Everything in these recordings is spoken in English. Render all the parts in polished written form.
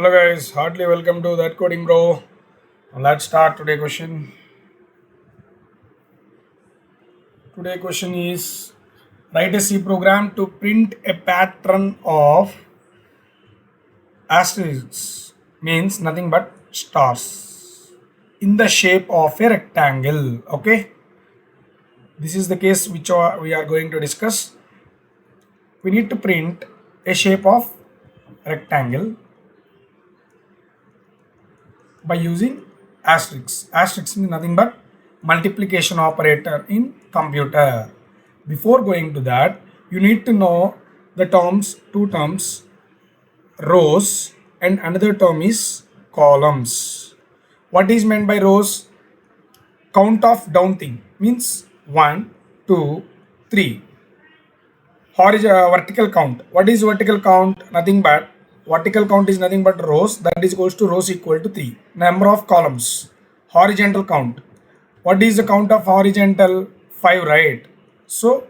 Hello guys, heartily welcome to That Coding Bro. Let's start today question. Today question is write a C program to print a pattern of asterisks means nothing but stars in the shape of a rectangle. Okay, this is the case which we are going to discuss. We need to print a shape of rectangle by using asterisk. Asterisk means nothing but multiplication operator in computer. Before going to that, you need to know the terms, two terms, rows and another term is columns. What is meant by rows? Count of down thing means 1, 2, 3. Vertical count. What is vertical count? Nothing but vertical count is nothing but rows, that is equals to rows equal to 3. Number of columns. Horizontal count. What is the count of horizontal? 5, right? So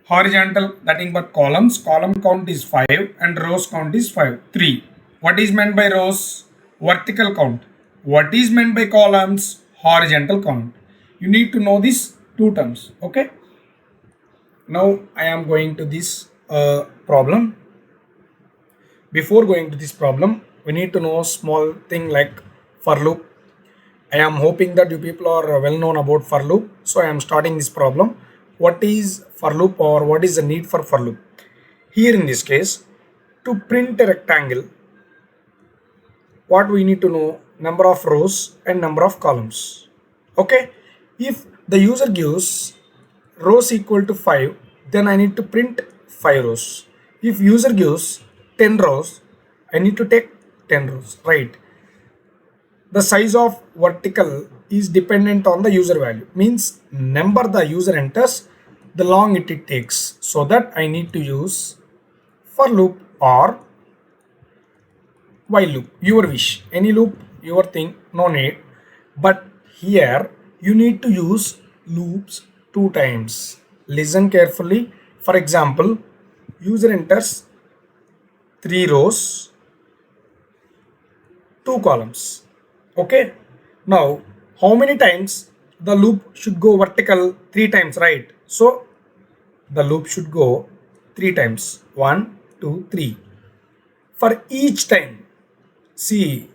horizontal nothing but columns. Column count is 5 and rows count is 5. 3. What is meant by rows? Vertical count. What is meant by columns? Horizontal count. You need to know these two terms. Okay. Now I am going to this problem. Before going to this problem, we need to know small thing like for loop. I am hoping that you people are well known about for loop. So I am starting this problem. What is for loop or what is the need for loop? Here in this case, to print a rectangle, what we need to know, number of rows and number of columns. Okay, if the user gives rows equal to 5, then I need to print 5 rows. If user gives 10 rows, I need to take 10 rows, right? The size of vertical is dependent on the user value, means number the user enters, the long it takes. So that I need to use for loop or while loop, your wish. Any loop, your thing, no need. But here you need to use loops 2 times. Listen carefully. For example, user enters 3 rows, 2 columns. Okay. Now, how many times the loop should go vertical? 3 times, right? So, the loop should go 3 times. 1, 2, 3. For each time, see,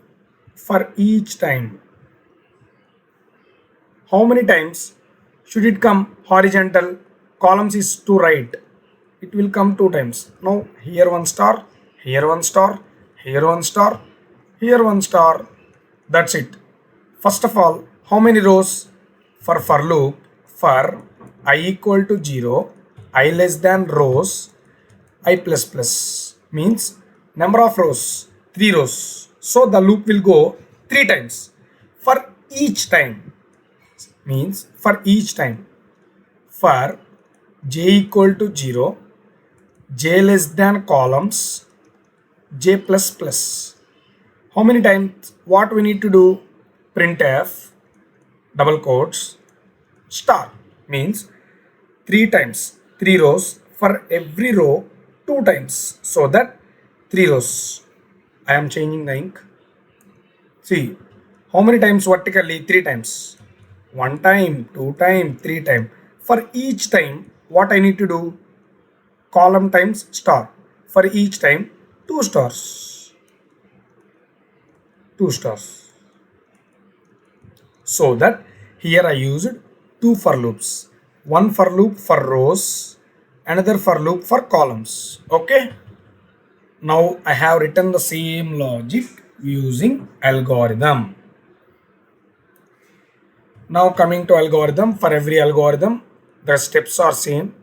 for each time, how many times should it come horizontal? Columns is to right. It will come 2 times. Now here 1 star, here 1 star, here 1 star, here 1 star. That's it. First of all, how many rows? For loop, for I equal to 0, I less than rows, I plus plus means number of rows, 3 rows. So the loop will go 3 times. For each time means for each time. For j equal to 0, j less than columns, j plus plus. How many times? What we need to do? Printf, double quotes, star means 3 times, 3 rows. For every row, 2 times. So that 3 rows. I am changing the ink. See, how many times vertically? 3 times. 1 time, 2 time, 3 time. For each time, what I need to do? Column times star. For each time, 2 stars. 2 stars. So that here I used 2 for loops. One for loop for rows, another for loop for columns. Okay. Now I have written the same logic using algorithm. Now coming to algorithm, for every algorithm, the steps are same.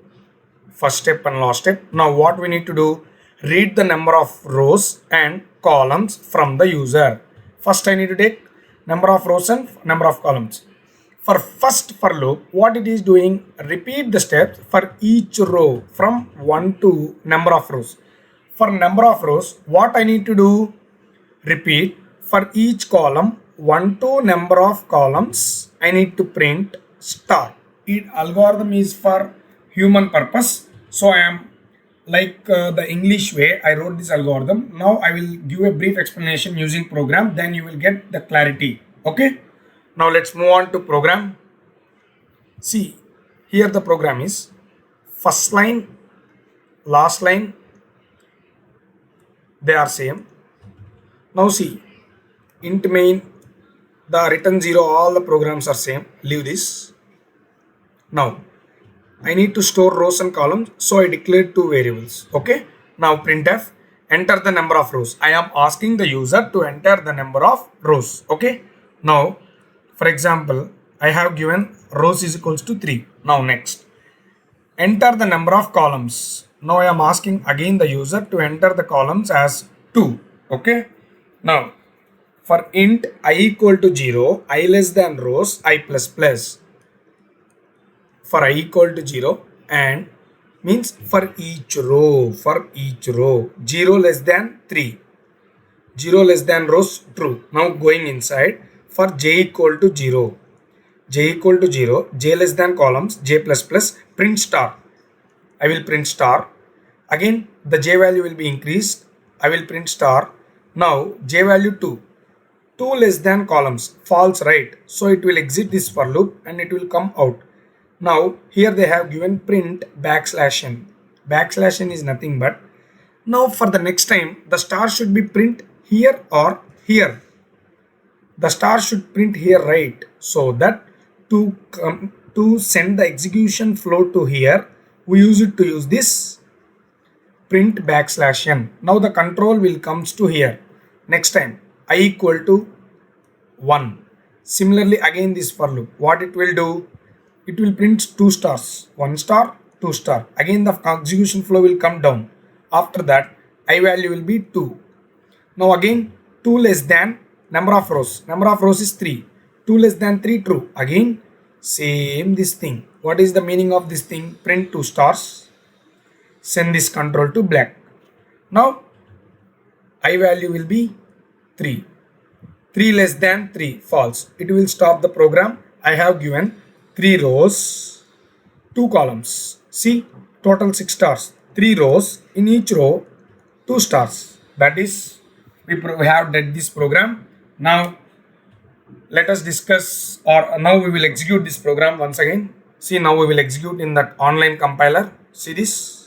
First step and last step. Now what we need to do? Read the number of rows and columns from the user. First I need to take number of rows and number of columns. For first for loop, what it is doing? Repeat the steps for each row from 1 to number of rows. For number of rows, what I need to do? Repeat for each column 1 to number of columns. I need to print star. It algorithm is for human purpose. So I am like the English way I wrote this algorithm. Now I will give a brief explanation using program, then you will get the clarity. Okay. Now let's move on to program. See, here the program is first line, last line, they are same. Now see, int main, the return 0, all the programs are same. Leave this. Now I need to store rows and columns, so I declared two variables. Okay. Now printf, enter the number of rows. I am asking the user to enter the number of rows. Okay. Now, for example, I have given rows is equals to 3. Now next, enter the number of columns. Now I am asking again the user to enter the columns as 2. Okay. Now for int I equal to 0, I less than rows, I plus plus. For I equal to 0 and means for each row, 0 less than 3, 0 less than rows, true. Now going inside, for j equal to 0, j less than columns, j plus plus, print star. I will print star. Again the j value will be increased. I will print star. Now j value 2 less than columns, false, right? So it will exit this for loop and it will come out. Now here they have given print backslash n. Backslash n is nothing but, now for the next time the star should be print here or here. The star should print here, right? So that to send the execution flow to here, we use this print backslash n. Now the control will comes to here. Next time I equal to 1. Similarly again this for loop, what it will do? It will print 2 stars, 1 star, 2 star. Again the execution flow will come down. After that I value will be 2. Now again 2 less than number of rows. Number of rows is 3. 2 less than 3, true. Again same this thing. What is the meaning of this thing? Print 2 stars. Send this control to black. Now I value will be 3. 3 less than 3, false. It will stop the program. I have given 3 rows, 2 columns. See, total 6 stars. 3 rows, in each row 2 stars. That is, we have done this program. Now let us discuss, or now we will execute this program once again. See, now we will execute in that online compiler. See this.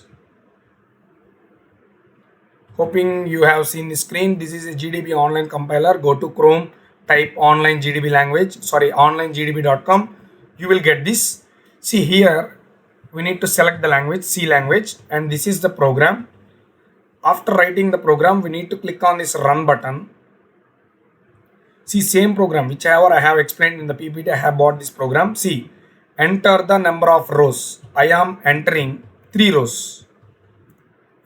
Hoping you have seen the screen. This is a GDB online compiler. Go to Chrome, type online GDB language, onlinegdb.com. You will get this. See here, we need to select the language, C language, and this is the program. After writing the program, we need to click on this run button. See, same program, whichever I have explained in the PPT, I have bought this program. See, enter the number of rows. I am entering 3 rows.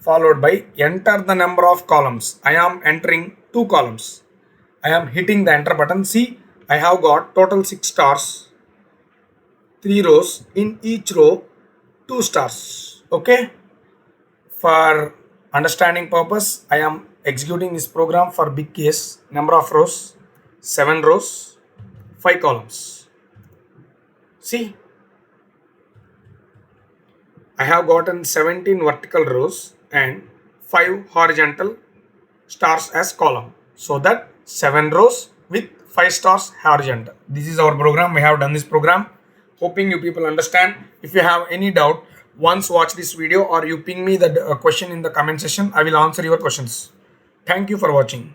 Followed by enter the number of columns. I am entering 2 columns. I am hitting the enter button. See, I have got total 6 stars, 3 rows, in each row 2 stars. Okay. For understanding purpose, I am executing this program for big case. Number of rows, 7 rows, 5 columns. See, I have gotten 17 vertical rows and 5 horizontal stars as column. So that 7 rows with 5 stars horizontal. This is our program. We have done this program. Hoping you people understand. If you have any doubt, once watch this video or you ping me the question in the comment section, I will answer your questions. Thank you for watching.